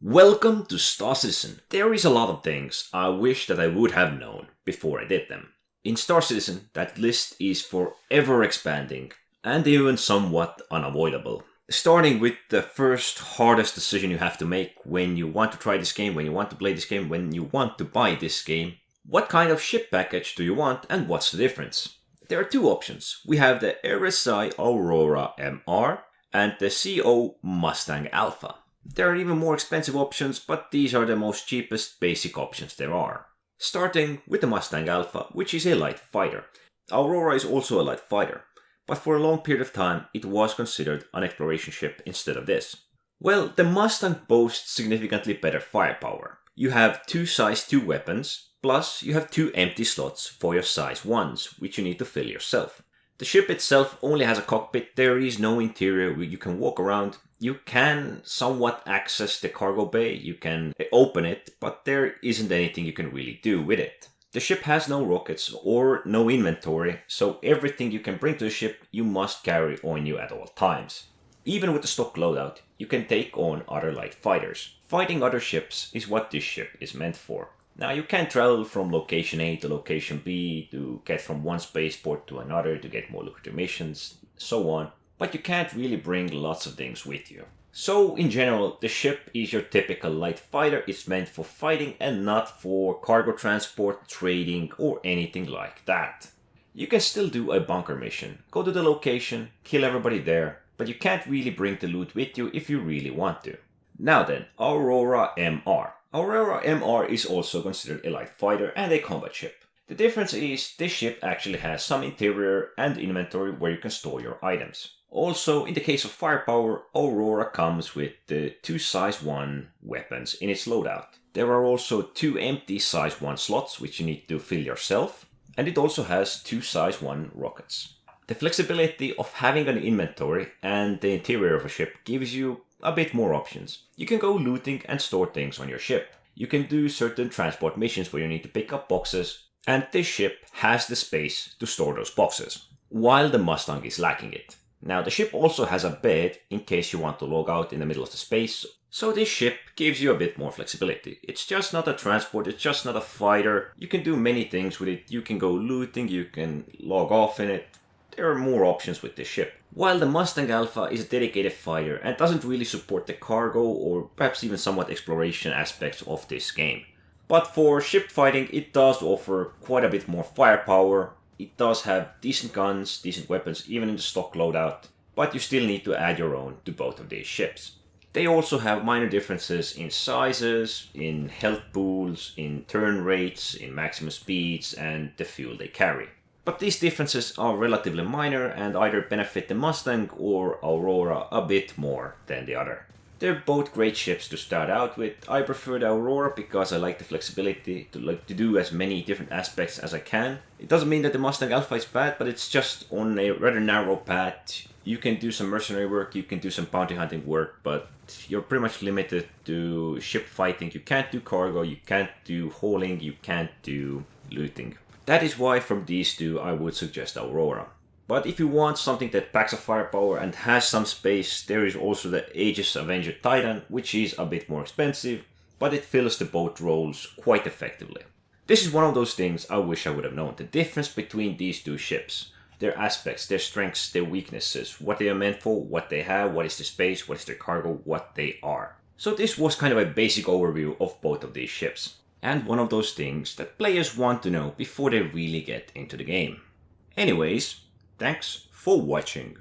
Welcome to Star Citizen. There is a lot of things I wish that I would have known before I did them. In Star Citizen, that list is forever expanding and even somewhat unavoidable. Starting with the first hardest decision you have to make when you want to try this game, when you want to play this game, when you want to buy this game. What kind of ship package do you want and what's the difference? There are two options. We have the RSI Aurora MR and the CO Mustang Alpha. There are even more expensive options, but these are the most cheapest basic options there are. Starting with the Mustang Alpha, which is a light fighter. Aurora is also a light fighter, but for a long period of time it was considered an exploration ship instead of this. Well, the Mustang boasts significantly better firepower. You have two size 2 weapons, plus you have 2 empty slots for your size 1s, which you need to fill yourself. The ship itself only has a cockpit, there is no interior where you can walk around. You can somewhat access the cargo bay, you can open it, but there isn't anything you can really do with it. The ship has no rockets or no inventory, so everything you can bring to the ship you must carry on you at all times. Even with the stock loadout, you can take on other light fighters. Fighting other ships is what this ship is meant for. Now you can travel from location A to location B to get from one spaceport to another to get more lucrative missions, so on, but you can't really bring lots of things with you. So in general, the ship is your typical light fighter. It's meant for fighting and not for cargo transport, trading, or anything like that. You can still do a bunker mission, go to the location, kill everybody there, but you can't really bring the loot with you if you really want to. Now then, Aurora MR. Aurora MR is also considered a light fighter and a combat ship. The difference is this ship actually has some interior and inventory where you can store your items. Also, in the case of firepower, Aurora comes with the 2 size 1 weapons in its loadout. There are also 2 empty size 1 slots which you need to fill yourself, and it also has 2 size 1 rockets. The flexibility of having an inventory and the interior of a ship gives you a bit more options. You can go looting and store things on your ship. You can do certain transport missions where you need to pick up boxes, and this ship has the space to store those boxes, while the Mustang is lacking it. Now the ship also has a bed in case you want to log out in the middle of the space, so this ship gives you a bit more flexibility. It's just not a transport, it's just not a fighter. You can do many things with it. You can go looting, you can log off in it. There are more options with this ship. While the Mustang Alpha is a dedicated fighter and doesn't really support the cargo or perhaps even somewhat exploration aspects of this game. But for ship fighting it does offer quite a bit more firepower. It does have decent guns, decent weapons even in the stock loadout, but you still need to add your own to both of these ships. They also have minor differences in sizes, in health pools, in turn rates, in maximum speeds and the fuel they carry. But these differences are relatively minor and either benefit the Mustang or Aurora a bit more than the other. They're both great ships to start out with. I prefer the Aurora because I like the flexibility to do as many different aspects as I can. It doesn't mean that the Mustang Alpha is bad, but it's just on a rather narrow path. You can do some mercenary work, you can do some bounty hunting work, but you're pretty much limited to ship fighting. You can't do cargo, you can't do hauling, you can't do looting. That is why from these two I would suggest Aurora. But if you want something that packs a firepower and has some space, there is also the Aegis Avenger Titan, which is a bit more expensive, but it fills the both roles quite effectively. This is one of those things I wish I would have known. The difference between these two ships, their aspects, their strengths, their weaknesses, what they are meant for, what they have, what is the space, what is their cargo, what they are. So this was kind of a basic overview of both of these ships. And one of those things that players want to know before they really get into the game. Anyways, thanks for watching.